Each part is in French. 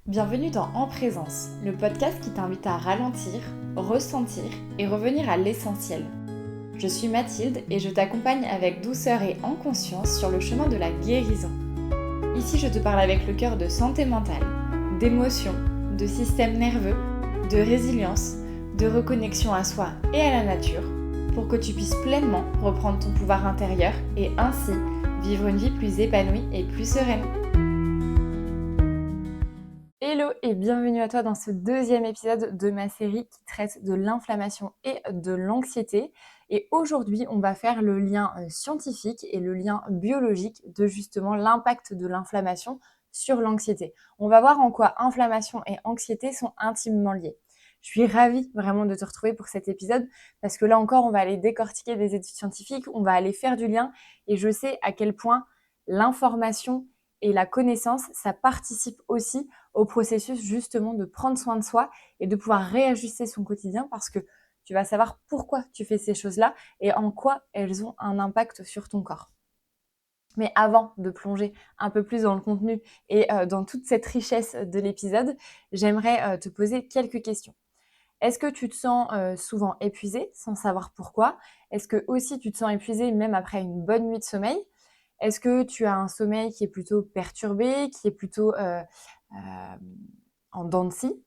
Bienvenue dans En Présence, le podcast qui t'invite à ralentir, ressentir et revenir à l'essentiel. Je suis Mathilde et je t'accompagne avec douceur et en conscience sur le chemin de la guérison. Ici, je te parle avec le cœur de santé mentale, d'émotions, de système nerveux, de résilience, de reconnexion à soi et à la nature, pour que tu puisses pleinement reprendre ton pouvoir intérieur et ainsi vivre une vie plus épanouie et plus sereine. Hello et bienvenue à toi dans ce deuxième épisode de ma série qui traite de l'inflammation et de l'anxiété. Et aujourd'hui, on va faire le lien scientifique et le lien biologique de justement l'impact de l'inflammation sur l'anxiété. On va voir en quoi inflammation et anxiété sont intimement liés. Je suis ravie vraiment de te retrouver pour cet épisode parce que là encore, on va aller décortiquer des études scientifiques, on va aller faire du lien et je sais à quel point l'information et la connaissance, ça participe aussi au processus justement de prendre soin de soi et de pouvoir réajuster son quotidien parce que tu vas savoir pourquoi tu fais ces choses-là et en quoi elles ont un impact sur ton corps. Mais avant de plonger un peu plus dans le contenu et dans toute cette richesse de l'épisode, j'aimerais te poser quelques questions. Est-ce que tu te sens souvent épuisé sans savoir pourquoi? Est-ce que aussi tu te sens épuisé même après une bonne nuit de sommeil? Est-ce que tu as un sommeil qui est plutôt perturbé, qui est plutôt en dents de scie?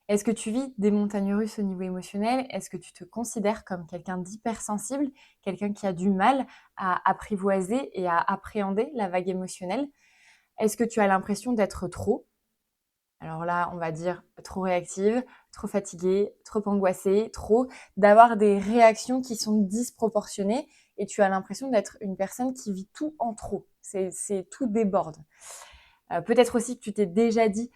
Est-ce que tu vis des montagnes russes au niveau émotionnel? Est-ce que tu te considères comme quelqu'un d'hypersensible, quelqu'un qui a du mal à apprivoiser et à appréhender la vague émotionnelle? Est-ce que tu as l'impression d'être trop? Alors là, on va dire trop réactive, trop fatiguée, trop angoissée, d'avoir des réactions qui sont disproportionnées et tu as l'impression d'être une personne qui vit tout en trop. C'est tout déborde. Peut-être aussi que tu t'es déjà dit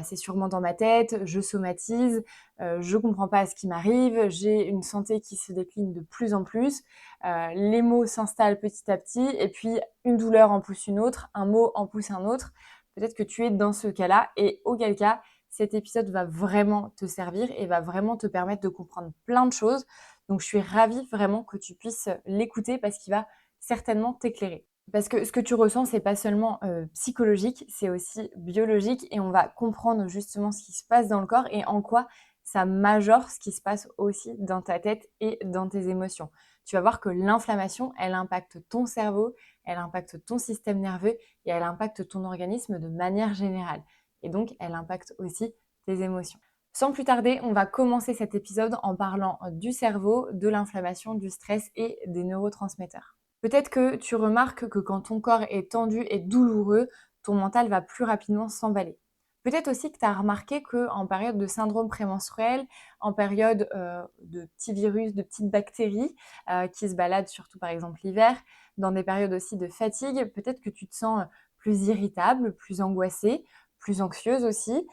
c'est sûrement dans ma tête, je somatise, je comprends pas ce qui m'arrive, j'ai une santé qui se décline de plus en plus, les maux s'installent petit à petit et puis une douleur en pousse une autre, un mot en pousse un autre. Peut-être que tu es dans ce cas-là et auquel cas, cet épisode va vraiment te servir et va vraiment te permettre de comprendre plein de choses. Donc je suis ravie vraiment que tu puisses l'écouter parce qu'il va certainement t'éclairer. Parce que ce que tu ressens, c'est pas seulement psychologique, c'est aussi biologique et on va comprendre justement ce qui se passe dans le corps et en quoi ça majore ce qui se passe aussi dans ta tête et dans tes émotions. Tu vas voir que l'inflammation, elle impacte ton cerveau, elle impacte ton système nerveux et elle impacte ton organisme de manière générale. Et donc, elle impacte aussi tes émotions. Sans plus tarder, on va commencer cet épisode en parlant du cerveau, de l'inflammation, du stress et des neurotransmetteurs. Peut-être que tu remarques que quand ton corps est tendu et douloureux, ton mental va plus rapidement s'emballer. Peut-être aussi que tu as remarqué qu'en période de syndrome prémenstruel, en période de petits virus, de petites bactéries qui se baladent surtout par exemple l'hiver, dans des périodes aussi de fatigue, peut-être que tu te sens plus irritable, plus angoissée, plus anxieuse aussi.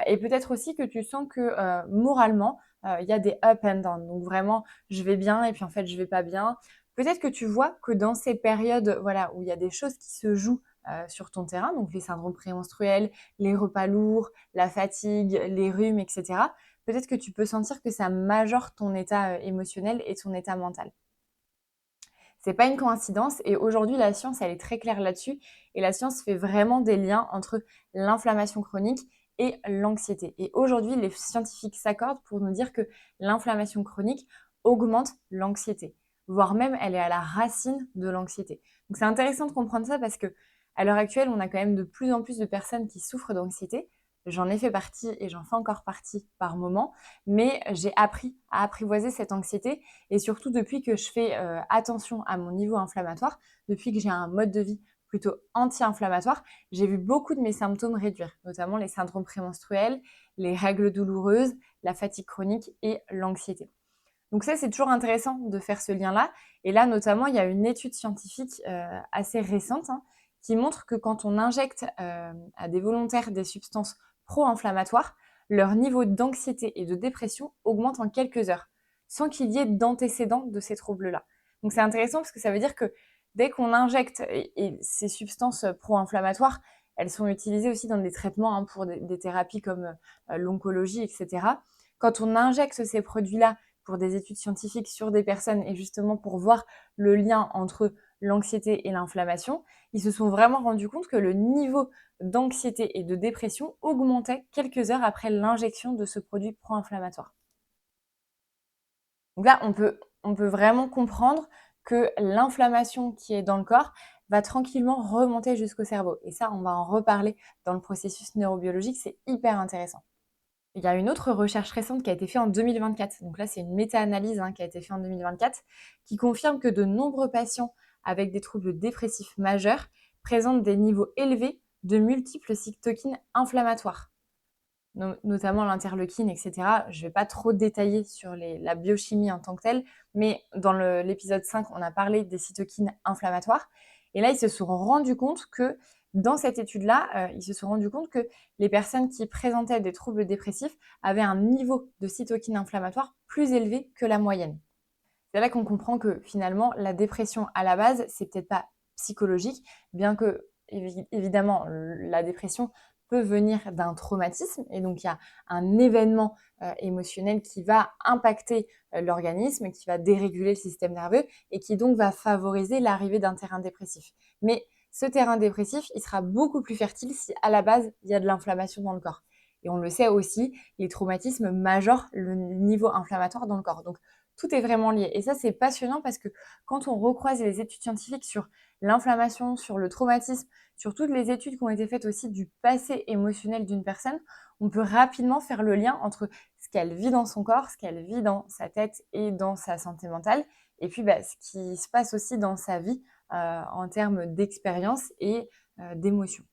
Et peut-être aussi que tu sens que moralement, il y a des up and down. Donc vraiment, je vais bien et puis en fait, je vais pas bien. Peut-être que tu vois que dans ces périodes voilà, où il y a des choses qui se jouent sur ton terrain, donc les syndromes prémenstruels, les repas lourds, la fatigue, les rhumes, etc., peut-être que tu peux sentir que ça majore ton état émotionnel et ton état mental. C'est pas une coïncidence et aujourd'hui la science elle est très claire là-dessus et la science fait vraiment des liens entre l'inflammation chronique et l'anxiété. Et aujourd'hui les scientifiques s'accordent pour nous dire que l'inflammation chronique augmente l'anxiété, voire même elle est à la racine de l'anxiété. Donc c'est intéressant de comprendre ça parce que à l'heure actuelle on a quand même de plus en plus de personnes qui souffrent d'anxiété. J'en ai fait partie et j'en fais encore partie par moment, mais j'ai appris à apprivoiser cette anxiété et surtout depuis que je fais attention à mon niveau inflammatoire, depuis que j'ai un mode de vie plutôt anti-inflammatoire, j'ai vu beaucoup de mes symptômes réduire, notamment les syndromes prémenstruels, les règles douloureuses, la fatigue chronique et l'anxiété. Donc ça, c'est toujours intéressant de faire ce lien-là. Et là, notamment, il y a une étude scientifique assez récente qui montre que quand on injecte à des volontaires des substances pro-inflammatoires, leur niveau d'anxiété et de dépression augmente en quelques heures, sans qu'il y ait d'antécédents de ces troubles-là. Donc c'est intéressant parce que ça veut dire que dès qu'on injecte, et ces substances pro-inflammatoires, elles sont utilisées aussi dans des traitements pour des thérapies comme l'oncologie, etc. Quand on injecte ces produits-là pour des études scientifiques sur des personnes et justement pour voir le lien entre l'anxiété et l'inflammation, ils se sont vraiment rendus compte que le niveau d'anxiété et de dépression augmentait quelques heures après l'injection de ce produit pro-inflammatoire. Donc là, on peut vraiment comprendre que l'inflammation qui est dans le corps va tranquillement remonter jusqu'au cerveau. Et ça, on va en reparler dans le processus neurobiologique, c'est hyper intéressant. Il y a une autre recherche récente qui a été faite en 2024. Donc là, c'est une méta-analyse qui a été faite en 2024 qui confirme que de nombreux patients avec des troubles dépressifs majeurs présentent des niveaux élevés de multiples cytokines inflammatoires, notamment l'interleukine, etc. Je ne vais pas trop détailler sur la biochimie en tant que telle, mais dans l'épisode 5, on a parlé des cytokines inflammatoires. Et là, ils se sont rendus compte que dans cette étude-là, ils se sont rendus compte que les personnes qui présentaient des troubles dépressifs avaient un niveau de cytokines inflammatoires plus élevé que la moyenne. C'est là qu'on comprend que finalement, la dépression à la base, c'est peut-être pas psychologique, bien que évidemment, la dépression peut venir d'un traumatisme, et donc il y a un événement émotionnel qui va impacter l'organisme, qui va déréguler le système nerveux et qui donc va favoriser l'arrivée d'un terrain dépressif. Mais ce terrain dépressif, il sera beaucoup plus fertile si à la base, il y a de l'inflammation dans le corps. Et on le sait aussi, les traumatismes majorent le niveau inflammatoire dans le corps. Donc tout est vraiment lié. Et ça, c'est passionnant parce que quand on recroise les études scientifiques sur l'inflammation, sur le traumatisme, sur toutes les études qui ont été faites aussi du passé émotionnel d'une personne, on peut rapidement faire le lien entre ce qu'elle vit dans son corps, ce qu'elle vit dans sa tête et dans sa santé mentale, et puis ce qui se passe aussi dans sa vie en termes d'expérience et d'émotion.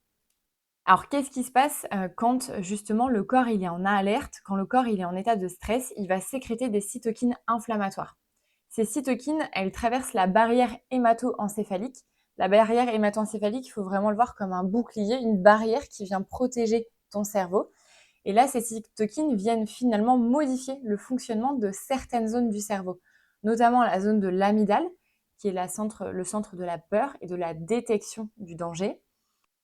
Alors, qu'est-ce qui se passe quand justement le corps il est en alerte, quand le corps il est en état de stress, il va sécréter des cytokines inflammatoires. Ces cytokines, elles traversent la barrière hémato-encéphalique. La barrière hémato-encéphalique, il faut vraiment le voir comme un bouclier, une barrière qui vient protéger ton cerveau. Et là, ces cytokines viennent finalement modifier le fonctionnement de certaines zones du cerveau, notamment la zone de l'amygdale, qui est le centre de la peur et de la détection du danger.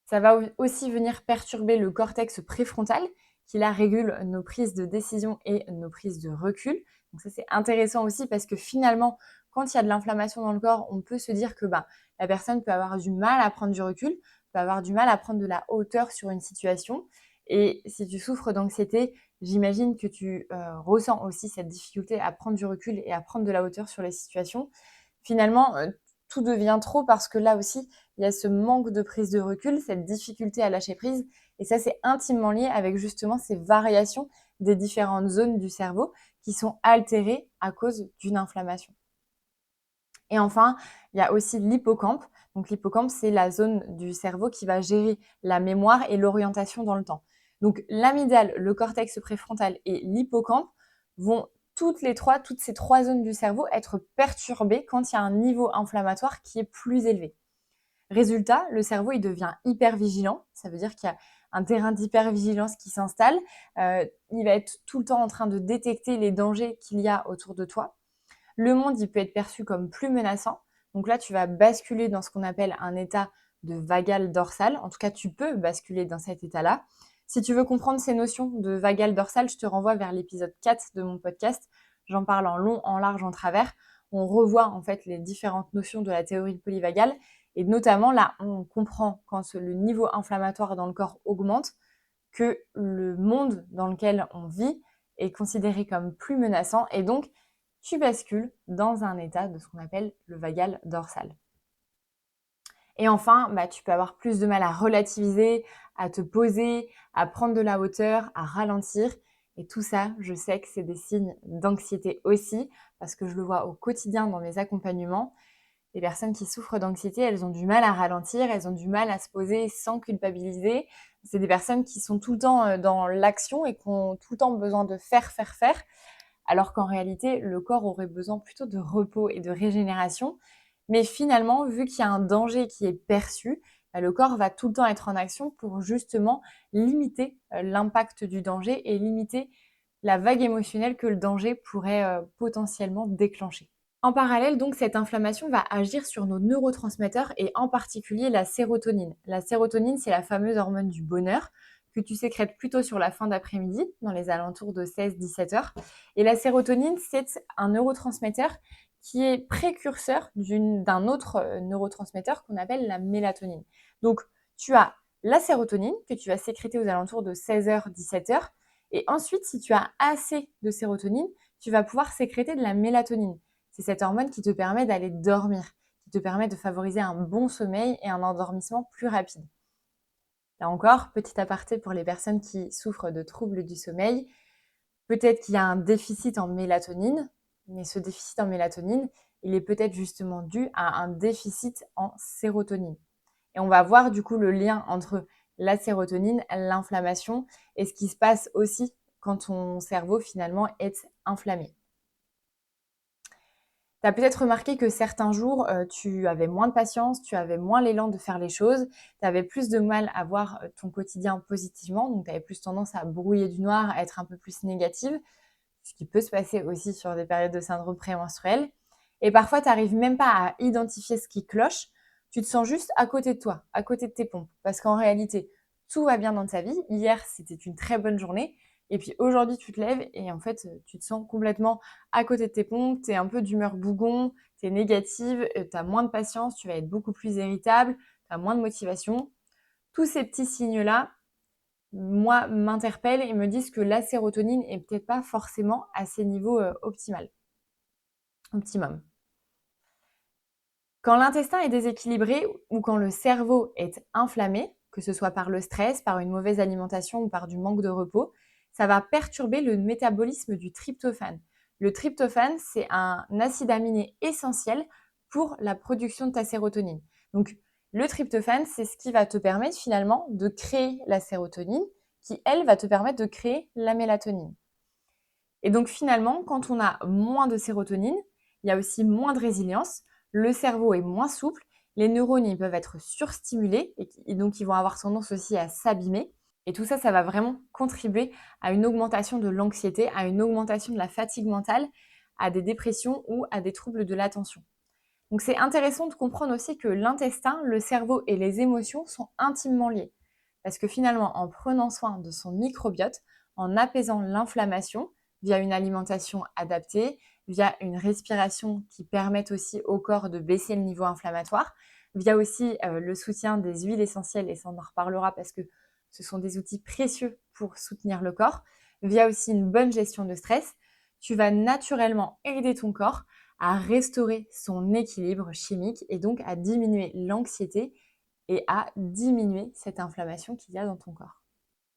Ça va aussi venir perturber le cortex préfrontal qui là régule nos prises de décision et nos prises de recul. Donc ça c'est intéressant aussi parce que finalement, quand il y a de l'inflammation dans le corps, on peut se dire que la personne peut avoir du mal à prendre du recul, peut avoir du mal à prendre de la hauteur sur une situation. Et si tu souffres d'anxiété, j'imagine que tu ressens aussi cette difficulté à prendre du recul et à prendre de la hauteur sur les situations. Finalement, tout devient trop parce que là aussi, il y a ce manque de prise de recul, cette difficulté à lâcher prise. Et ça, c'est intimement lié avec justement ces variations des différentes zones du cerveau qui sont altérées à cause d'une inflammation. Et enfin, il y a aussi l'hippocampe. Donc l'hippocampe, c'est la zone du cerveau qui va gérer la mémoire et l'orientation dans le temps. Donc l'amygdale, le cortex préfrontal et l'hippocampe vont toutes ces trois zones du cerveau être perturbées quand il y a un niveau inflammatoire qui est plus élevé. Résultat, le cerveau il devient hyper vigilant, ça veut dire qu'il y a un terrain d'hypervigilance qui s'installe, il va être tout le temps en train de détecter les dangers qu'il y a autour de toi. Le monde il peut être perçu comme plus menaçant, donc là tu vas basculer dans ce qu'on appelle un état de vagal dorsal, en tout cas tu peux basculer dans cet état-là. Si tu veux comprendre ces notions de vagal dorsal, je te renvoie vers l'épisode 4 de mon podcast, j'en parle en long, en large, en travers. On revoit en fait les différentes notions de la théorie polyvagale. Et notamment, là, on comprend quand le niveau inflammatoire dans le corps augmente que le monde dans lequel on vit est considéré comme plus menaçant et donc tu bascules dans un état de ce qu'on appelle le vagal dorsal. Et enfin, tu peux avoir plus de mal à relativiser, à te poser, à prendre de la hauteur, à ralentir. Et tout ça, je sais que c'est des signes d'anxiété aussi, parce que je le vois au quotidien dans mes accompagnements. Les personnes qui souffrent d'anxiété, elles ont du mal à ralentir, elles ont du mal à se poser sans culpabiliser. C'est des personnes qui sont tout le temps dans l'action et qui ont tout le temps besoin de faire, alors qu'en réalité, le corps aurait besoin plutôt de repos et de régénération. Mais finalement, vu qu'il y a un danger qui est perçu, le corps va tout le temps être en action pour justement limiter l'impact du danger et limiter la vague émotionnelle que le danger pourrait potentiellement déclencher. En parallèle, donc, cette inflammation va agir sur nos neurotransmetteurs et en particulier la sérotonine. La sérotonine, c'est la fameuse hormone du bonheur que tu sécrètes plutôt sur la fin d'après-midi, dans les alentours de 16-17 heures. Et la sérotonine, c'est un neurotransmetteur qui est précurseur d'un autre neurotransmetteur qu'on appelle la mélatonine. Donc, tu as la sérotonine que tu vas sécréter aux alentours de 16h, 17h. Et ensuite, si tu as assez de sérotonine, tu vas pouvoir sécréter de la mélatonine. C'est cette hormone qui te permet d'aller dormir, qui te permet de favoriser un bon sommeil et un endormissement plus rapide. Là encore, petit aparté pour les personnes qui souffrent de troubles du sommeil, peut-être qu'il y a un déficit en mélatonine, mais ce déficit en mélatonine, il est peut-être justement dû à un déficit en sérotonine. Et on va voir du coup le lien entre la sérotonine, l'inflammation et ce qui se passe aussi quand ton cerveau finalement est inflammé. Tu as peut-être remarqué que certains jours, tu avais moins de patience, tu avais moins l'élan de faire les choses, tu avais plus de mal à voir ton quotidien positivement, donc tu avais plus tendance à brouiller du noir, à être un peu plus négative, ce qui peut se passer aussi sur des périodes de syndrome prémenstruel. Et parfois, tu n'arrives même pas à identifier ce qui cloche, tu te sens juste à côté de toi, à côté de tes pompes, parce qu'en réalité, tout va bien dans ta vie. Hier, c'était une très bonne journée, et puis aujourd'hui, tu te lèves et en fait, tu te sens complètement à côté de tes pompes, tu es un peu d'humeur bougon, tu es négative, tu as moins de patience, tu vas être beaucoup plus irritable, tu as moins de motivation. Tous ces petits signes-là, moi, m'interpellent et me disent que la sérotonine est peut-être pas forcément à ses niveaux optimum. Quand l'intestin est déséquilibré ou quand le cerveau est inflammé, que ce soit par le stress, par une mauvaise alimentation ou par du manque de repos, ça va perturber le métabolisme du tryptophane. Le tryptophane, c'est un acide aminé essentiel pour la production de ta sérotonine. Donc, le tryptophane, c'est ce qui va te permettre finalement de créer la sérotonine, qui, elle, va te permettre de créer la mélatonine. Et donc, finalement, quand on a moins de sérotonine, il y a aussi moins de résilience, le cerveau est moins souple, les neurones ils peuvent être surstimulés et donc ils vont avoir tendance aussi à s'abîmer. Et tout ça, ça va vraiment contribuer à une augmentation de l'anxiété, à une augmentation de la fatigue mentale, à des dépressions ou à des troubles de l'attention. Donc c'est intéressant de comprendre aussi que l'intestin, le cerveau et les émotions sont intimement liés. Parce que finalement, en prenant soin de son microbiote, en apaisant l'inflammation via une alimentation adaptée, via une respiration qui permette aussi au corps de baisser le niveau inflammatoire, via aussi le soutien des huiles essentielles, et ça on en reparlera parce que ce sont des outils précieux pour soutenir le corps, via aussi une bonne gestion de stress, tu vas naturellement aider ton corps à restaurer son équilibre chimique et donc à diminuer l'anxiété et à diminuer cette inflammation qu'il y a dans ton corps.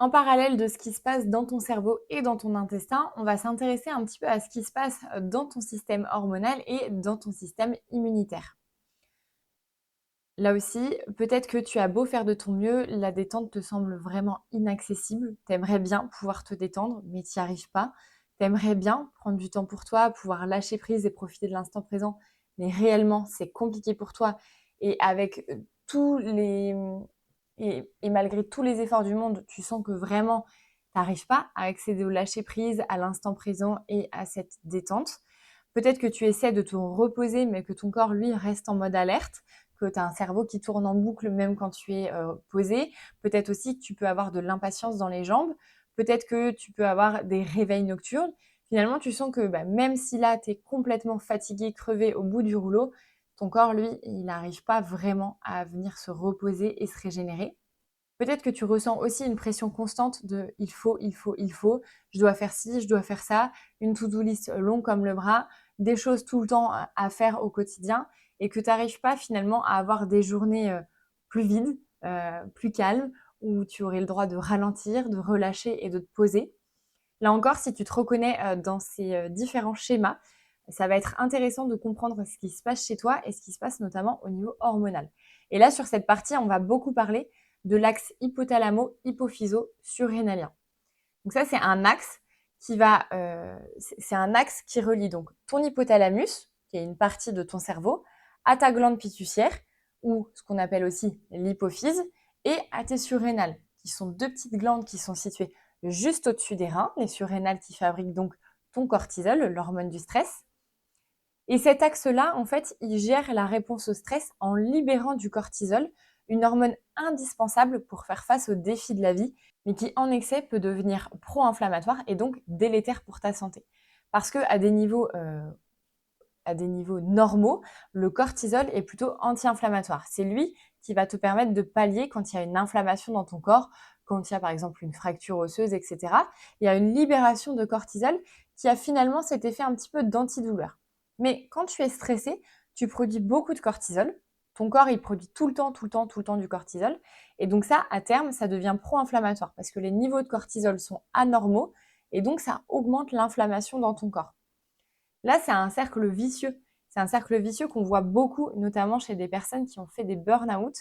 En parallèle de ce qui se passe dans ton cerveau et dans ton intestin, on va s'intéresser un petit peu à ce qui se passe dans ton système hormonal et dans ton système immunitaire. Là aussi, peut-être que tu as beau faire de ton mieux, la détente te semble vraiment inaccessible. T'aimerais bien pouvoir te détendre, mais tu n'y arrives pas. T'aimerais bien prendre du temps pour toi, pouvoir lâcher prise et profiter de l'instant présent, mais réellement, c'est compliqué pour toi. Et avec tous les et malgré tous les efforts du monde, tu sens que vraiment, tu n'arrives pas à accéder au lâcher prise, à l'instant présent et à cette détente. Peut-être que tu essaies de te reposer, mais que ton corps, lui, reste en mode alerte, que tu as un cerveau qui tourne en boucle même quand tu es posé. Peut-être aussi que tu peux avoir de l'impatience dans les jambes. Peut-être que tu peux avoir des réveils nocturnes. Finalement, tu sens que même si là, tu es complètement fatigué, crevé au bout du rouleau, ton corps, lui, il n'arrive pas vraiment à venir se reposer et se régénérer. Peut-être que tu ressens aussi une pression constante de il faut, il faut, il faut, je dois faire ci, je dois faire ça, une to-do list longue comme le bras, des choses tout le temps à faire au quotidien et que tu n'arrives pas finalement à avoir des journées plus vides, plus calmes, où tu aurais le droit de ralentir, de relâcher et de te poser. Là encore, si tu te reconnais dans ces différents schémas, ça va être intéressant de comprendre ce qui se passe chez toi et ce qui se passe notamment au niveau hormonal. Et là, sur cette partie, on va beaucoup parler de l'axe hypothalamo-hypophyso-surrénalien. Donc ça, c'est un axe c'est un axe qui relie donc ton hypothalamus, qui est une partie de ton cerveau, à ta glande pituitaire, ou ce qu'on appelle aussi l'hypophyse, et à tes surrénales, qui sont deux petites glandes qui sont situées juste au-dessus des reins, les surrénales qui fabriquent donc ton cortisol, l'hormone du stress. Et cet axe-là, en fait, il gère la réponse au stress en libérant du cortisol, une hormone indispensable pour faire face aux défis de la vie, mais qui en excès peut devenir pro-inflammatoire et donc délétère pour ta santé. Parce qu'à des niveaux à des niveaux normaux, le cortisol est plutôt anti-inflammatoire. C'est lui qui va te permettre de pallier quand il y a une inflammation dans ton corps, quand il y a par exemple une fracture osseuse, etc. Il y a une libération de cortisol qui a finalement cet effet un petit peu d'antidouleur. Mais quand tu es stressé, tu produis beaucoup de cortisol. Ton corps, il produit tout le temps du cortisol. Et donc ça, à terme, ça devient pro-inflammatoire parce que les niveaux de cortisol sont anormaux et donc ça augmente l'inflammation dans ton corps. Là, c'est un cercle vicieux. C'est un cercle vicieux qu'on voit beaucoup, notamment chez des personnes qui ont fait des burn-out,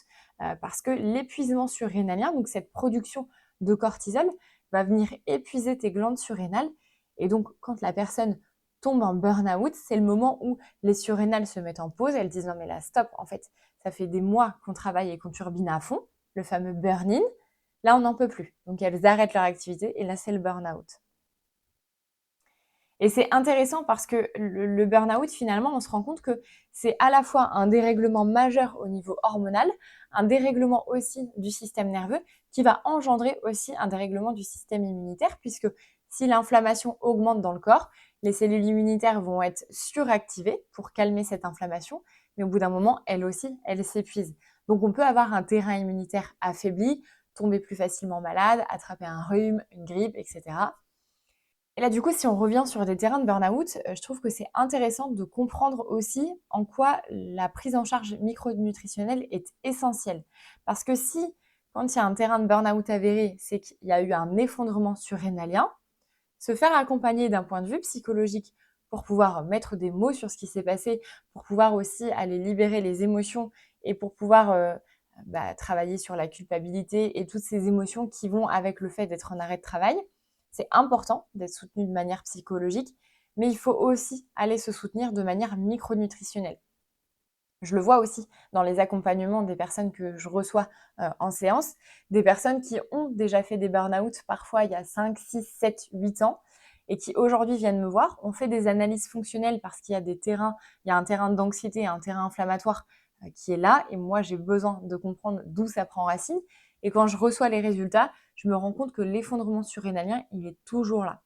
parce que l'épuisement surrénalien, donc cette production de cortisol, va venir épuiser tes glandes surrénales. Et donc, quand la personne tombe en burn-out, c'est le moment où les surrénales se mettent en pause. Elles disent non mais là, stop, en fait, ça fait des mois qu'on travaille et qu'on turbine à fond, le fameux burn-in. Là, on n'en peut plus. Donc, elles arrêtent leur activité et là, c'est le burn-out. Et c'est intéressant parce que le burn-out, finalement, on se rend compte que c'est à la fois un dérèglement majeur au niveau hormonal, un dérèglement aussi du système nerveux, qui va engendrer aussi un dérèglement du système immunitaire, puisque si l'inflammation augmente dans le corps, les cellules immunitaires vont être suractivées pour calmer cette inflammation, mais au bout d'un moment, elles aussi, elles s'épuisent. Donc on peut avoir un terrain immunitaire affaibli, tomber plus facilement malade, attraper un rhume, une grippe, etc. Et là, du coup, si on revient sur des terrains de burn-out, je trouve que c'est intéressant de comprendre aussi en quoi la prise en charge micronutritionnelle est essentielle. Parce que si, quand il y a un terrain de burn-out avéré, c'est qu'il y a eu un effondrement surrénalien, se faire accompagner d'un point de vue psychologique pour pouvoir mettre des mots sur ce qui s'est passé, pour pouvoir aussi aller libérer les émotions et pour pouvoir travailler sur la culpabilité et toutes ces émotions qui vont avec le fait d'être en arrêt de travail, c'est important d'être soutenu de manière psychologique, mais il faut aussi aller se soutenir de manière micronutritionnelle. Je le vois aussi dans les accompagnements des personnes que je reçois en séance, des personnes qui ont déjà fait des burn-out parfois il y a 5, 6, 7, 8 ans et qui aujourd'hui viennent me voir. On fait des analyses fonctionnelles parce qu'il y a des terrains, il y a un terrain d'anxiété, un terrain inflammatoire qui est là et moi j'ai besoin de comprendre d'où ça prend racine. Et quand je reçois les résultats, je me rends compte que l'effondrement surrénalien, il est toujours là.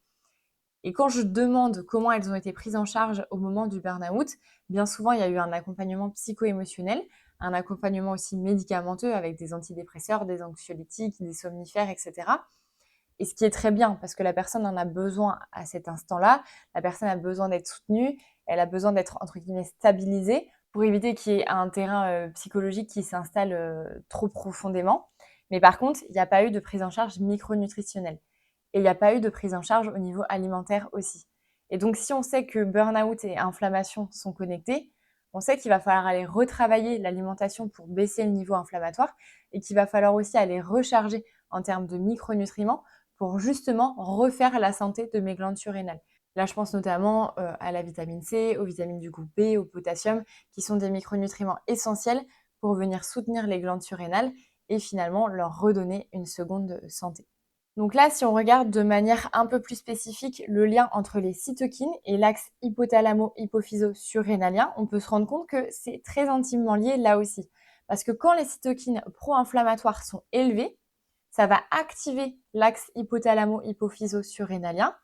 Et quand je demande comment elles ont été prises en charge au moment du burn-out, bien souvent, il y a eu un accompagnement psycho-émotionnel, un accompagnement aussi médicamenteux avec des antidépresseurs, des anxiolytiques, des somnifères, etc. Et ce qui est très bien, parce que la personne en a besoin à cet instant-là, la personne a besoin d'être soutenue, elle a besoin d'être, entre guillemets, stabilisée pour éviter qu'il y ait un terrain psychologique qui s'installe trop profondément. Mais par contre, il n'y a pas eu de prise en charge micronutritionnelle. Et il n'y a pas eu de prise en charge au niveau alimentaire aussi. Et donc, si on sait que burn-out et inflammation sont connectés, on sait qu'il va falloir aller retravailler l'alimentation pour baisser le niveau inflammatoire et qu'il va falloir aussi aller recharger en termes de micronutriments pour justement refaire la santé de mes glandes surrénales. Là, je pense notamment à la vitamine C, aux vitamines du groupe B, au potassium, qui sont des micronutriments essentiels pour venir soutenir les glandes surrénales et finalement leur redonner une seconde santé. Donc là, si on regarde de manière un peu plus spécifique le lien entre les cytokines et l'axe hypothalamo-hypophyso-surrénalien, on peut se rendre compte que c'est très intimement lié là aussi. Parce que quand les cytokines pro-inflammatoires sont élevées, ça va activer l'axe hypothalamo-hypophyso-surrénalien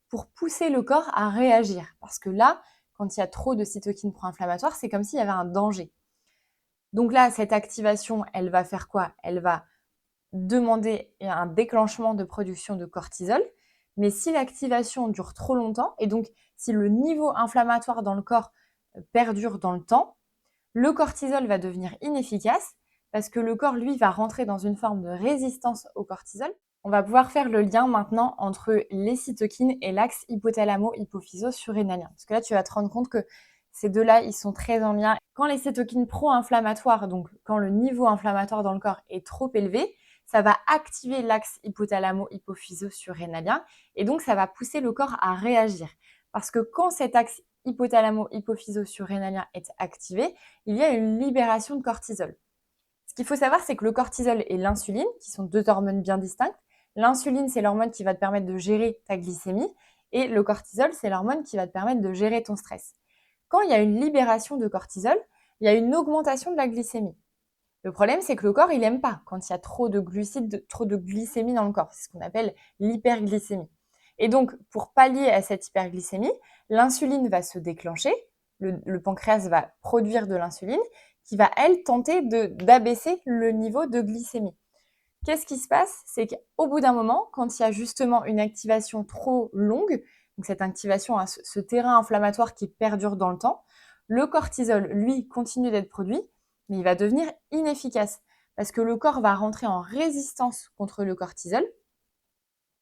pour pousser le corps à réagir. Parce que là, quand il y a trop de cytokines pro-inflammatoires, c'est comme s'il y avait un danger. Donc là, cette activation, elle va faire quoi? Elle va demander un déclenchement de production de cortisol. Mais si l'activation dure trop longtemps, et donc si le niveau inflammatoire dans le corps perdure dans le temps, le cortisol va devenir inefficace parce que le corps, lui, va rentrer dans une forme de résistance au cortisol. On va pouvoir faire le lien maintenant entre les cytokines et l'axe hypothalamo-hypophyso-surrénalien. Parce que là, tu vas te rendre compte que ces deux-là, ils sont très en lien. Quand les cytokines pro-inflammatoires, donc quand le niveau inflammatoire dans le corps est trop élevé, ça va activer l'axe hypothalamo-hypophyso-surrénalien et donc ça va pousser le corps à réagir. Parce que quand cet axe hypothalamo-hypophyso-surrénalien est activé, il y a une libération de cortisol. Ce qu'il faut savoir, c'est que le cortisol et l'insuline, qui sont deux hormones bien distinctes, l'insuline, c'est l'hormone qui va te permettre de gérer ta glycémie et le cortisol, c'est l'hormone qui va te permettre de gérer ton stress. Quand il y a une libération de cortisol, il y a une augmentation de la glycémie. Le problème, c'est que le corps, il n'aime pas quand il y a trop de glucides, trop de glycémie dans le corps. C'est ce qu'on appelle l'hyperglycémie. Et donc, pour pallier à cette hyperglycémie, l'insuline va se déclencher le pancréas va produire de l'insuline qui va, elle, tenter d'abaisser le niveau de glycémie. Qu'est-ce qui se passe? C'est qu'au bout d'un moment, quand il y a justement une activation trop longue, donc cette activation a ce terrain inflammatoire qui perdure dans le temps, le cortisol, lui, continue d'être produit, mais il va devenir inefficace parce que le corps va rentrer en résistance contre le cortisol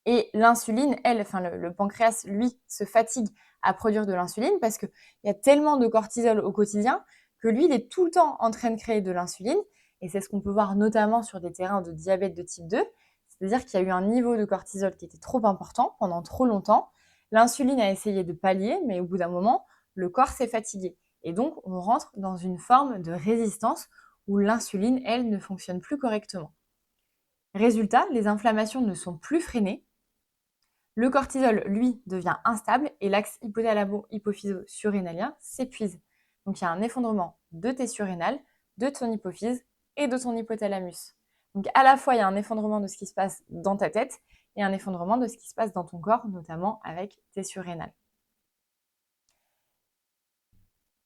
et l'insuline, elle, enfin le pancréas, lui, se fatigue à produire de l'insuline parce qu'il y a tellement de cortisol au quotidien que lui, il est tout le temps en train de créer de l'insuline. Et c'est ce qu'on peut voir notamment sur des terrains de diabète de type 2. C'est-à-dire qu'il y a eu un niveau de cortisol qui était trop important pendant trop longtemps. L'insuline a essayé de pallier, mais au bout d'un moment, le corps s'est fatigué. Et donc, on rentre dans une forme de résistance où l'insuline, elle, ne fonctionne plus correctement. Résultat, les inflammations ne sont plus freinées. Le cortisol, lui, devient instable et l'axe hypothalamo-hypophyso-surrénalien s'épuise. Donc il y a un effondrement de tes surrénales, de ton hypophyse et de ton hypothalamus. Donc à la fois, il y a un effondrement de ce qui se passe dans ta tête et un effondrement de ce qui se passe dans ton corps, notamment avec tes surrénales.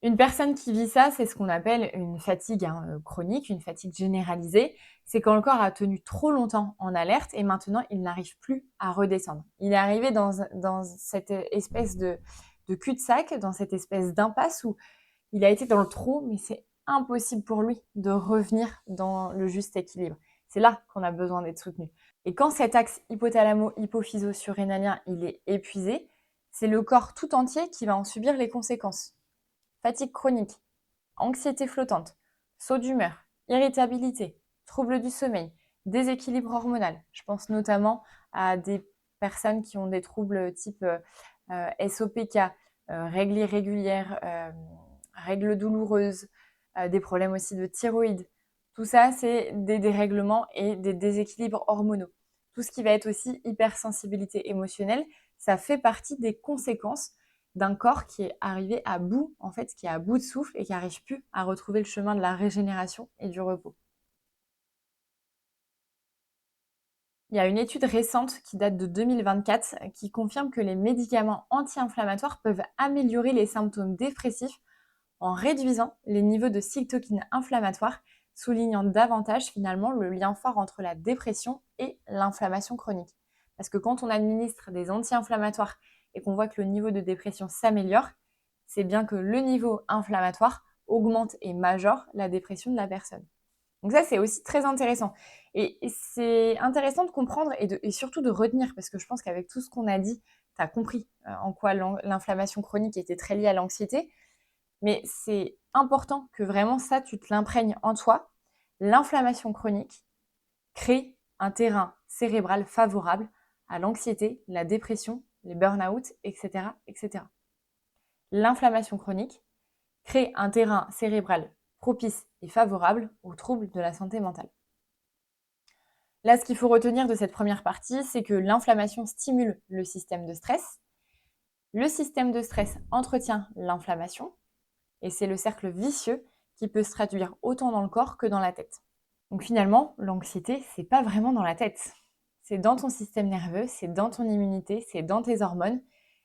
Une personne qui vit ça, c'est ce qu'on appelle une fatigue chronique, une fatigue généralisée. C'est quand le corps a tenu trop longtemps en alerte et maintenant il n'arrive plus à redescendre. Il est arrivé dans cette espèce de cul-de-sac, dans cette espèce d'impasse où il a été dans le trou, mais c'est impossible pour lui de revenir dans le juste équilibre. C'est là qu'on a besoin d'être soutenu. Et quand cet axe hypothalamo-hypophyso-surrénalien il est épuisé, c'est le corps tout entier qui va en subir les conséquences. Fatigue chronique, anxiété flottante, saut d'humeur, irritabilité, troubles du sommeil, déséquilibre hormonal. Je pense notamment à des personnes qui ont des troubles type SOPK, règles irrégulières, règles douloureuses, des problèmes aussi de thyroïde. Tout ça, c'est des dérèglements et des déséquilibres hormonaux. Tout ce qui va être aussi hypersensibilité émotionnelle, ça fait partie des conséquences d'un corps qui est arrivé à bout, en fait, qui est à bout de souffle et qui n'arrive plus à retrouver le chemin de la régénération et du repos. Il y a une étude récente qui date de 2024 qui confirme que les médicaments anti-inflammatoires peuvent améliorer les symptômes dépressifs en réduisant les niveaux de cytokines inflammatoires, soulignant davantage finalement le lien fort entre la dépression et l'inflammation chronique. Parce que quand on administre des anti-inflammatoires et qu'on voit que le niveau de dépression s'améliore, c'est bien que le niveau inflammatoire augmente et majore la dépression de la personne. Donc ça, c'est aussi très intéressant. Et c'est intéressant de comprendre et surtout de retenir, parce que je pense qu'avec tout ce qu'on a dit, tu as compris en quoi l'inflammation chronique était très liée à l'anxiété. Mais c'est important que vraiment ça, tu te l'imprègnes en toi. L'inflammation chronique crée un terrain cérébral favorable à l'anxiété, la dépression, les burn-out, etc., etc. L'inflammation chronique crée un terrain cérébral propice et favorable aux troubles de la santé mentale. Là, ce qu'il faut retenir de cette première partie, c'est que l'inflammation stimule le système de stress. Le système de stress entretient l'inflammation. Et c'est le cercle vicieux qui peut se traduire autant dans le corps que dans la tête. Donc finalement, l'anxiété, c'est pas vraiment dans la tête. C'est dans ton système nerveux, c'est dans ton immunité, c'est dans tes hormones.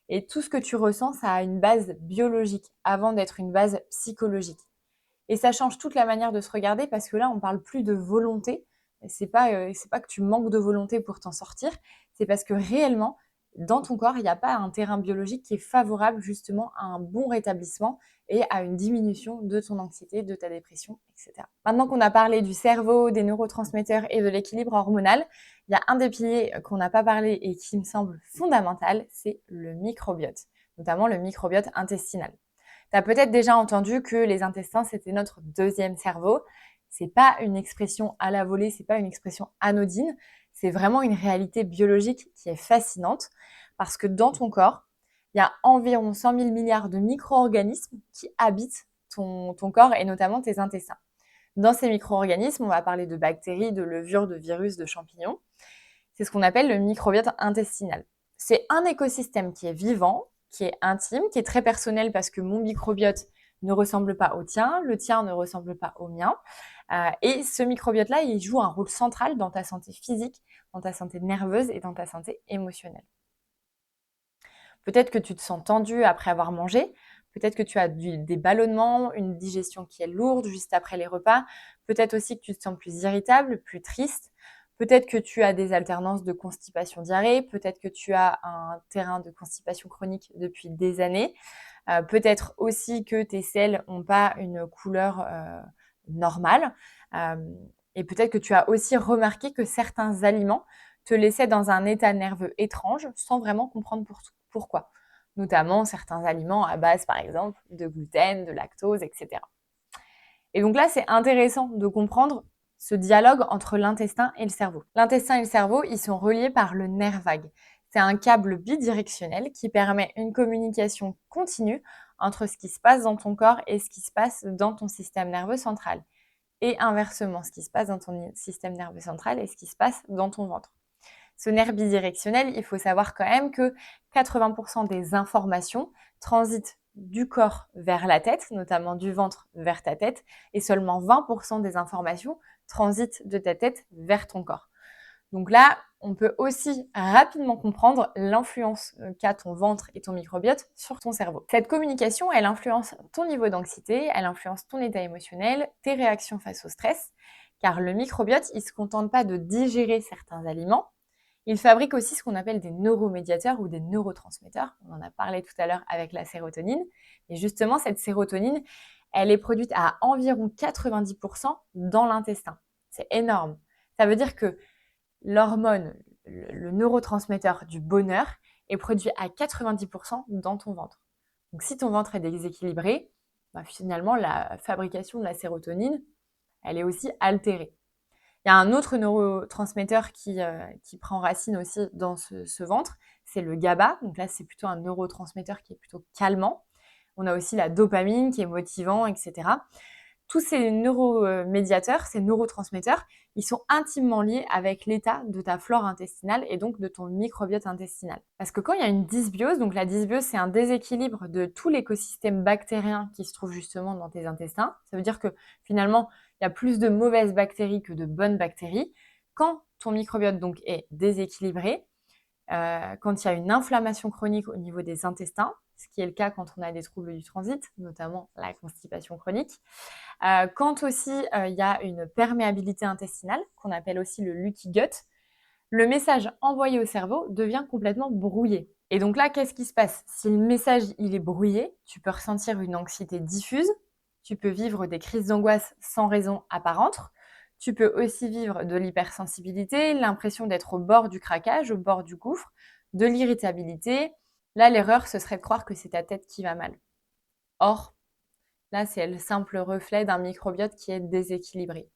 Et tout ce que tu ressens, ça a une base biologique avant d'être une base psychologique. Et ça change toute la manière de se regarder parce que là, on parle plus de volonté. C'est pas que tu manques de volonté pour t'en sortir. C'est parce que réellement, dans ton corps, il n'y a pas un terrain biologique qui est favorable justement à un bon rétablissement et à une diminution de ton anxiété, de ta dépression, etc. Maintenant qu'on a parlé du cerveau, des neurotransmetteurs et de l'équilibre hormonal, il y a un des piliers qu'on n'a pas parlé et qui me semble fondamental, c'est le microbiote, notamment le microbiote intestinal. Tu as peut-être déjà entendu que les intestins, c'était notre deuxième cerveau. C'est pas une expression à la volée, c'est pas une expression anodine. C'est vraiment une réalité biologique qui est fascinante parce que dans ton corps, il y a environ 100 000 milliards de micro-organismes qui habitent ton corps et notamment tes intestins. Dans ces micro-organismes, on va parler de bactéries, de levures, de virus, de champignons. C'est ce qu'on appelle le microbiote intestinal. C'est un écosystème qui est vivant, qui est intime, qui est très personnel parce que mon microbiote ne ressemble pas au tien, le tien ne ressemble pas au mien. Et ce microbiote-là, il joue un rôle central dans ta santé physique, dans ta santé nerveuse et dans ta santé émotionnelle. Peut-être que tu te sens tendu après avoir mangé, Peut-être que tu as des ballonnements, une digestion qui est lourde juste après les repas. Peut-être aussi que tu te sens plus irritable, plus triste. Peut-être que tu as des alternances de constipation-diarrhée. Peut-être que tu as un terrain de constipation chronique depuis des années. Peut-être aussi que tes selles n'ont pas une couleur normale. Et peut-être que tu as aussi remarqué que certains aliments te laissaient dans un état nerveux étrange sans vraiment comprendre pourquoi. Notamment certains aliments à base, par exemple, de gluten, de lactose, etc. Et donc là, c'est intéressant de comprendre ce dialogue entre l'intestin et le cerveau. L'intestin et le cerveau, ils sont reliés par le nerf vague. C'est un câble bidirectionnel qui permet une communication continue entre ce qui se passe dans ton corps et ce qui se passe dans ton système nerveux central. Et inversement, ce qui se passe dans ton système nerveux central et ce qui se passe dans ton ventre. Ce nerf bidirectionnel, il faut savoir quand même que 80% des informations transitent du corps vers la tête, notamment du ventre vers ta tête, et seulement 20% des informations transitent de ta tête vers ton corps. Donc là, on peut aussi rapidement comprendre l'influence qu'a ton ventre et ton microbiote sur ton cerveau. Cette communication, elle influence ton niveau d'anxiété, elle influence ton état émotionnel, tes réactions face au stress, car le microbiote, il ne se contente pas de digérer certains aliments, il fabrique aussi ce qu'on appelle des neuromédiateurs ou des neurotransmetteurs. On en a parlé tout à l'heure avec la sérotonine. Et justement, cette sérotonine, elle est produite à environ 90% dans l'intestin. C'est énorme. Ça veut dire que l'hormone, le neurotransmetteur du bonheur, est produit à 90% dans ton ventre. Donc si ton ventre est déséquilibré, finalement, la fabrication de la sérotonine, elle est aussi altérée. Il y a un autre neurotransmetteur qui prend racine aussi dans ce ventre, c'est le GABA. Donc là, c'est plutôt un neurotransmetteur qui est plutôt calmant. On a aussi la dopamine qui est motivant, etc. Tous ces neuromédiateurs, ces neurotransmetteurs, ils sont intimement liés avec l'état de ta flore intestinale et donc de ton microbiote intestinal. Parce que quand il y a une dysbiose, donc la dysbiose, c'est un déséquilibre de tout l'écosystème bactérien qui se trouve justement dans tes intestins. Ça veut dire que finalement, il y a plus de mauvaises bactéries que de bonnes bactéries. Quand ton microbiote donc est déséquilibré, quand il y a une inflammation chronique au niveau des intestins, ce qui est le cas quand on a des troubles du transit, notamment la constipation chronique, quand aussi il y a une perméabilité intestinale, qu'on appelle aussi le leaky gut, le message envoyé au cerveau devient complètement brouillé. Et donc là, qu'est-ce qui se passe? Si le message il est brouillé, tu peux ressentir une anxiété diffuse, tu peux vivre des crises d'angoisse sans raison apparente, tu peux aussi vivre de l'hypersensibilité, l'impression d'être au bord du craquage, au bord du gouffre, de l'irritabilité. Là, l'erreur, ce serait de croire que c'est ta tête qui va mal. Or, là, c'est le simple reflet d'un microbiote qui est déséquilibré.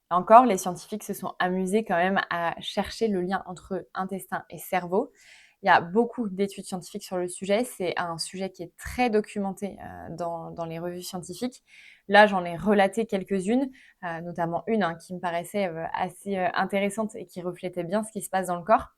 Encore, les scientifiques se sont amusés quand même à chercher le lien entre intestin et cerveau. Il y a beaucoup d'études scientifiques sur le sujet. C'est un sujet qui est très documenté dans les revues scientifiques. Là, j'en ai relaté quelques-unes, notamment une qui me paraissait assez intéressante et qui reflétait bien ce qui se passe dans le corps.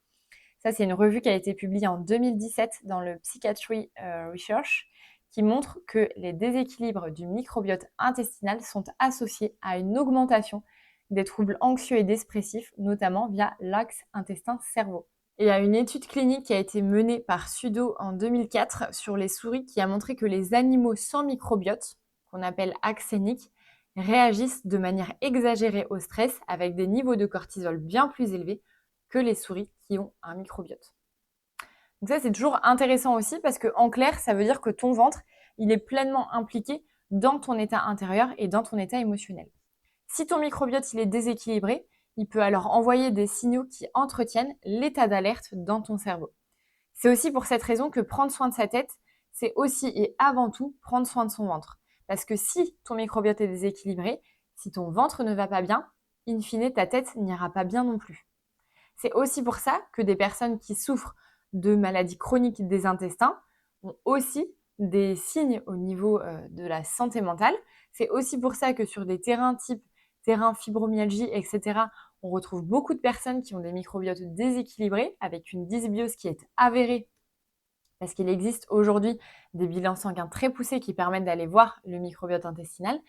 Ça, c'est une revue qui a été publiée en 2017 dans le Psychiatry Research qui montre que les déséquilibres du microbiote intestinal sont associés à une augmentation des troubles anxieux et dépressifs, notamment via l'axe intestin-cerveau. Et il y a une étude clinique qui a été menée par Sudo en 2004 sur les souris qui a montré que les animaux sans microbiote, qu'on appelle axéniques, réagissent de manière exagérée au stress avec des niveaux de cortisol bien plus élevés que les souris qui ont un microbiote. Donc ça, c'est toujours intéressant aussi parce qu'en clair, ça veut dire que ton ventre, il est pleinement impliqué dans ton état intérieur et dans ton état émotionnel. Si ton microbiote il est déséquilibré, il peut alors envoyer des signaux qui entretiennent l'état d'alerte dans ton cerveau. C'est aussi pour cette raison que prendre soin de sa tête, c'est aussi et avant tout prendre soin de son ventre. Parce que si ton microbiote est déséquilibré, si ton ventre ne va pas bien, in fine, ta tête n'ira pas bien non plus. C'est aussi pour ça que des personnes qui souffrent de maladies chroniques des intestins ont aussi des signes au niveau de la santé mentale. C'est aussi pour ça que sur des terrains type terrain fibromyalgie, etc., on retrouve beaucoup de personnes qui ont des microbiotes déséquilibrés avec une dysbiose qui est avérée parce qu'il existe aujourd'hui des bilans sanguins très poussés qui permettent d'aller voir le microbiote intestinal.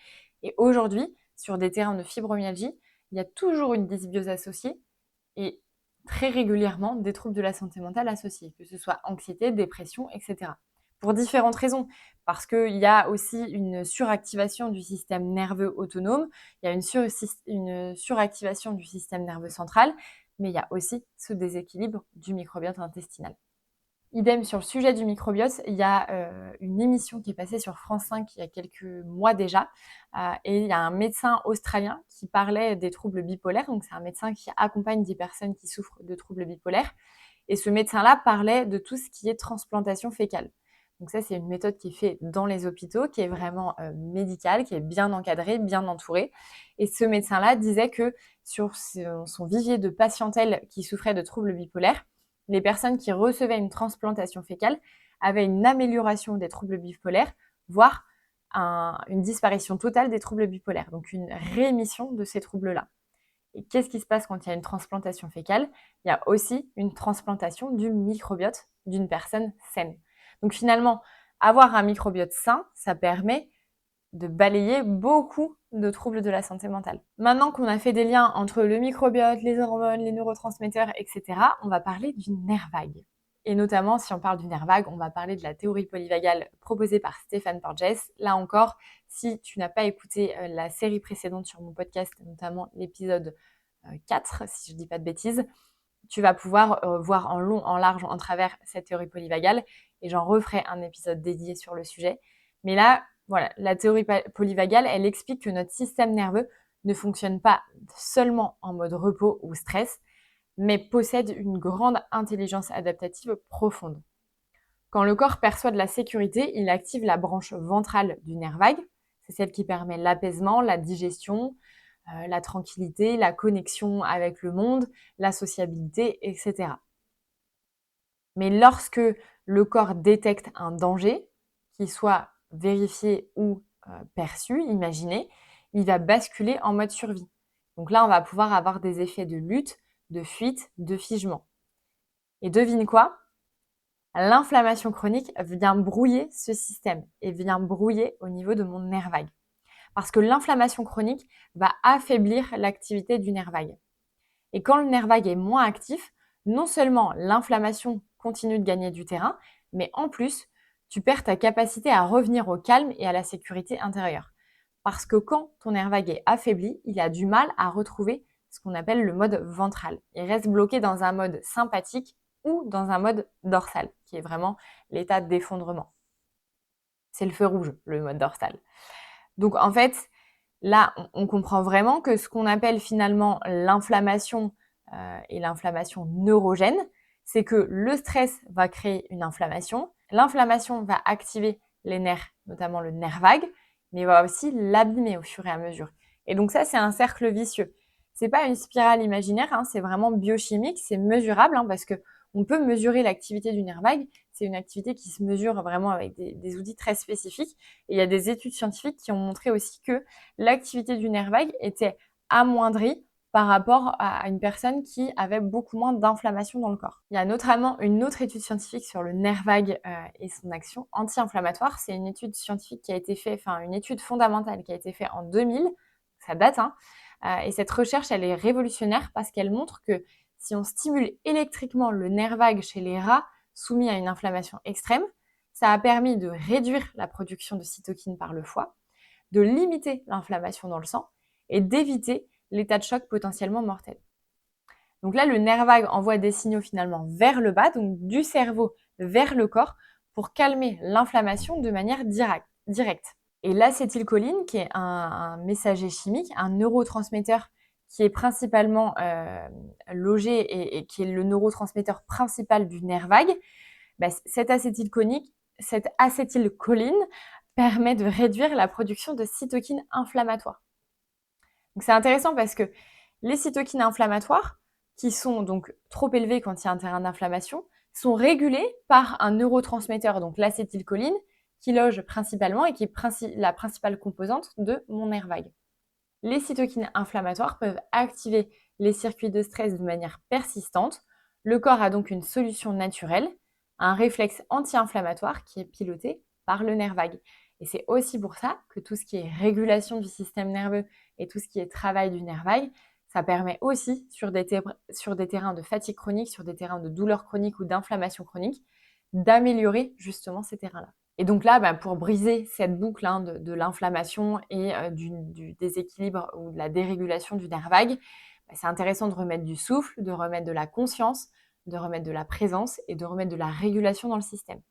Et aujourd'hui, sur des terrains de fibromyalgie, il y a toujours une dysbiose associée et très régulièrement des troubles de la santé mentale associés, que ce soit anxiété, dépression, etc. pour différentes raisons. Parce qu'il y a aussi une suractivation du système nerveux autonome, il y a une suractivation du système nerveux central, mais il y a aussi ce déséquilibre du microbiote intestinal. Idem sur le sujet du microbiote, il y a une émission qui est passée sur France 5 il y a quelques mois déjà, et il y a un médecin australien qui parlait des troubles bipolaires. Donc c'est un médecin qui accompagne des personnes qui souffrent de troubles bipolaires. Et ce médecin-là parlait de tout ce qui est transplantation fécale. Donc ça, c'est une méthode qui est faite dans les hôpitaux, qui est vraiment médicale, qui est bien encadrée, bien entourée. Et ce médecin-là disait que sur son vivier de patientèle qui souffrait de troubles bipolaires, les personnes qui recevaient une transplantation fécale avaient une amélioration des troubles bipolaires, voire une disparition totale des troubles bipolaires, donc une rémission de ces troubles-là. Et qu'est-ce qui se passe quand il y a une transplantation fécale? Il y a aussi une transplantation du microbiote d'une personne saine. Donc finalement, avoir un microbiote sain, ça permet de balayer beaucoup de troubles de la santé mentale. Maintenant qu'on a fait des liens entre le microbiote, les hormones, les neurotransmetteurs, etc., on va parler du nerf vague. Et notamment, si on parle du nerf vague, on va parler de la théorie polyvagale proposée par Stéphane Porges. Là encore, si tu n'as pas écouté la série précédente sur mon podcast, notamment l'épisode 4, si je ne dis pas de bêtises, tu vas pouvoir voir en long, en large, en travers cette théorie polyvagale, et j'en referai un épisode dédié sur le sujet. Mais là, voilà, la théorie polyvagale, elle explique que notre système nerveux ne fonctionne pas seulement en mode repos ou stress, mais possède une grande intelligence adaptative profonde. Quand le corps perçoit de la sécurité, il active la branche ventrale du nerf vague. C'est celle qui permet l'apaisement, la digestion, la tranquillité, la connexion avec le monde, la sociabilité, etc. Mais lorsque le corps détecte un danger, qu'il soit vérifié ou perçu, imaginé, il va basculer en mode survie. Donc là, on va pouvoir avoir des effets de lutte, de fuite, de figement. Et devine quoi? L'inflammation chronique vient brouiller ce système et vient brouiller au niveau de mon nerf vague. Parce que l'inflammation chronique va affaiblir l'activité du nerf vague. Et quand le nerf vague est moins actif, non seulement l'inflammation continue de gagner du terrain, mais en plus, tu perds ta capacité à revenir au calme et à la sécurité intérieure. Parce que quand ton nerf vague est affaibli, il a du mal à retrouver ce qu'on appelle le mode ventral. Il reste bloqué dans un mode sympathique ou dans un mode dorsal, qui est vraiment l'état d'effondrement. C'est le feu rouge, le mode dorsal. Donc en fait, là, on comprend vraiment que ce qu'on appelle finalement l'inflammation et l'inflammation neurogène, c'est que le stress va créer une inflammation, l'inflammation va activer les nerfs, notamment le nerf vague, mais va aussi l'abîmer au fur et à mesure. Et donc ça, c'est un cercle vicieux. C'est pas une spirale imaginaire, hein, c'est vraiment biochimique, c'est mesurable, hein, parce que on peut mesurer l'activité du nerf vague. C'est une activité qui se mesure vraiment avec des outils très spécifiques. Et il y a des études scientifiques qui ont montré aussi que l'activité du nerf vague était amoindrie par rapport à une personne qui avait beaucoup moins d'inflammation dans le corps. Il y a notamment une autre étude scientifique sur le nerf vague et son action anti-inflammatoire. C'est une étude scientifique qui a été faite, enfin une étude fondamentale qui a été faite en 2000, ça date, hein. Et cette recherche, elle est révolutionnaire parce qu'elle montre que si on stimule électriquement le nerf vague chez les rats soumis à une inflammation extrême, ça a permis de réduire la production de cytokines par le foie, de limiter l'inflammation dans le sang et d'éviter l'état de choc potentiellement mortel. Donc là, le nerf vague envoie des signaux finalement vers le bas, donc du cerveau vers le corps, pour calmer l'inflammation de manière directe. Et l'acétylcholine, qui est un messager chimique, un neurotransmetteur qui est principalement logé et qui est le neurotransmetteur principal du nerf vague, bah, cette acétylcholine permet de réduire la production de cytokines inflammatoires. Donc c'est intéressant parce que les cytokines inflammatoires, qui sont donc trop élevées quand il y a un terrain d'inflammation, sont régulées par un neurotransmetteur, donc l'acétylcholine, qui loge principalement et qui est la principale composante de mon nerf vague. Les cytokines inflammatoires peuvent activer les circuits de stress de manière persistante. Le corps a donc une solution naturelle, un réflexe anti-inflammatoire qui est piloté par le nerf vague. Et c'est aussi pour ça que tout ce qui est régulation du système nerveux et tout ce qui est travail du nerf vague, ça permet aussi sur des terrains de fatigue chronique, sur des terrains de douleur chronique ou d'inflammation chronique, d'améliorer justement ces terrains-là. Et donc là, pour briser cette boucle de l'inflammation et du déséquilibre ou de la dérégulation du nerf vague, c'est intéressant de remettre du souffle, de remettre de la conscience, de remettre de la présence et de remettre de la régulation dans le système.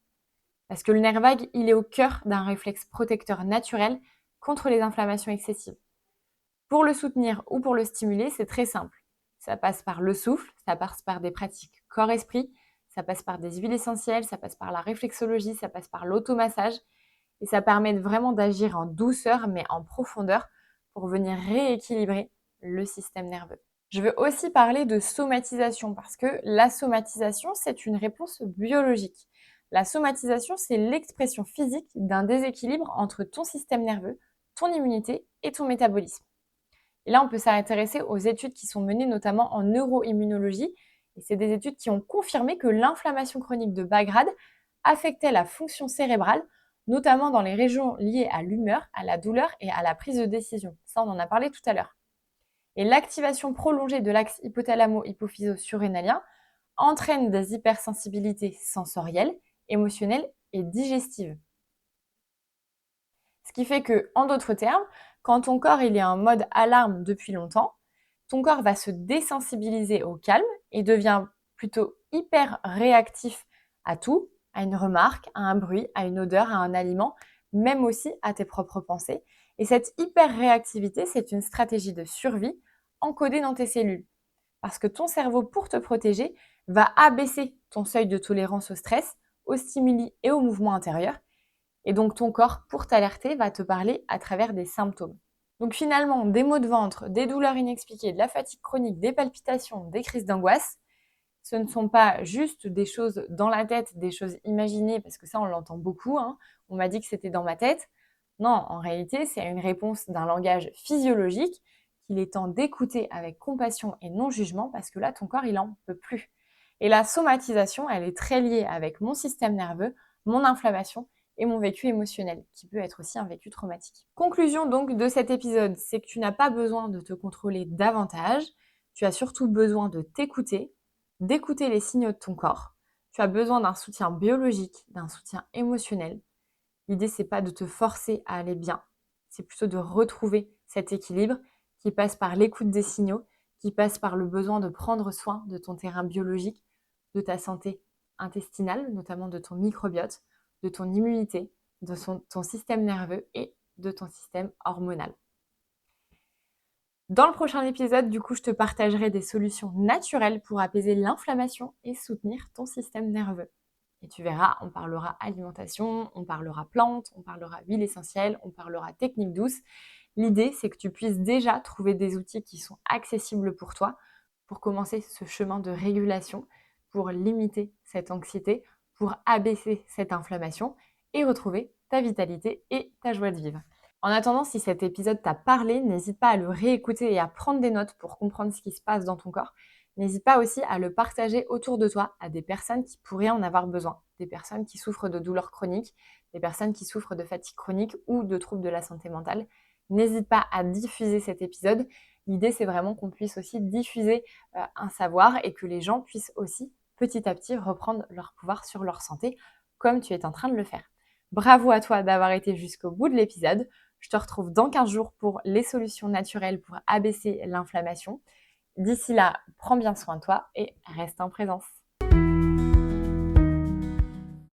Parce que le nerf vague, il est au cœur d'un réflexe protecteur naturel contre les inflammations excessives. Pour le soutenir ou pour le stimuler, c'est très simple. Ça passe par le souffle, ça passe par des pratiques corps-esprit, ça passe par des huiles essentielles, ça passe par la réflexologie, ça passe par l'automassage. Et ça permet vraiment d'agir en douceur, mais en profondeur, pour venir rééquilibrer le système nerveux. Je veux aussi parler de somatisation, parce que la somatisation, c'est une réponse biologique. La somatisation, c'est l'expression physique d'un déséquilibre entre ton système nerveux, ton immunité et ton métabolisme. Et là, on peut s'intéresser aux études qui sont menées notamment en neuroimmunologie. Et c'est des études qui ont confirmé que l'inflammation chronique de bas grade affectait la fonction cérébrale, notamment dans les régions liées à l'humeur, à la douleur et à la prise de décision. Ça, on en a parlé tout à l'heure. Et l'activation prolongée de l'axe hypothalamo-hypophyso-surrénalien entraîne des hypersensibilités sensorielles, émotionnelles et digestives. Ce qui fait que, en d'autres termes, quand ton corps il est en mode alarme depuis longtemps, ton corps va se désensibiliser au calme et devient plutôt hyper réactif à tout, à une remarque, à un bruit, à une odeur, à un aliment, même aussi à tes propres pensées. Et cette hyper réactivité, c'est une stratégie de survie encodée dans tes cellules. Parce que ton cerveau, pour te protéger, va abaisser ton seuil de tolérance au stress, aux stimuli et aux mouvements intérieurs. Et donc ton corps, pour t'alerter, va te parler à travers des symptômes. Donc finalement, des maux de ventre, des douleurs inexpliquées, de la fatigue chronique, des palpitations, des crises d'angoisse, ce ne sont pas juste des choses dans la tête, des choses imaginées, parce que ça on l'entend beaucoup, on m'a dit que c'était dans ma tête. Non, en réalité, c'est une réponse d'un langage physiologique qu'il est temps d'écouter avec compassion et non jugement, parce que là, ton corps, il n'en peut plus. Et la somatisation, elle est très liée avec mon système nerveux, mon inflammation et mon vécu émotionnel, qui peut être aussi un vécu traumatique. Conclusion donc de cet épisode, c'est que tu n'as pas besoin de te contrôler davantage, tu as surtout besoin de t'écouter, d'écouter les signaux de ton corps. Tu as besoin d'un soutien biologique, d'un soutien émotionnel. L'idée, c'est pas de te forcer à aller bien, c'est plutôt de retrouver cet équilibre qui passe par l'écoute des signaux, qui passe par le besoin de prendre soin de ton terrain biologique, de ta santé intestinale, notamment de ton microbiote, de ton immunité, de ton système nerveux et de ton système hormonal. Dans le prochain épisode, du coup, je te partagerai des solutions naturelles pour apaiser l'inflammation et soutenir ton système nerveux. Et tu verras, on parlera alimentation, on parlera plantes, on parlera huile essentielle, on parlera technique douce. L'idée, c'est que tu puisses déjà trouver des outils qui sont accessibles pour toi pour commencer ce chemin de régulation, pour limiter cette anxiété, pour abaisser cette inflammation et retrouver ta vitalité et ta joie de vivre. En attendant, si cet épisode t'a parlé, n'hésite pas à le réécouter et à prendre des notes pour comprendre ce qui se passe dans ton corps. N'hésite pas aussi à le partager autour de toi à des personnes qui pourraient en avoir besoin, des personnes qui souffrent de douleurs chroniques, des personnes qui souffrent de fatigue chronique ou de troubles de la santé mentale. N'hésite pas à diffuser cet épisode. L'idée, c'est vraiment qu'on puisse aussi diffuser un savoir et que les gens puissent aussi petit à petit reprendre leur pouvoir sur leur santé, comme tu es en train de le faire. Bravo à toi d'avoir été jusqu'au bout de l'épisode. Je te retrouve dans 15 jours pour les solutions naturelles pour abaisser l'inflammation. D'ici là, prends bien soin de toi et reste en présence.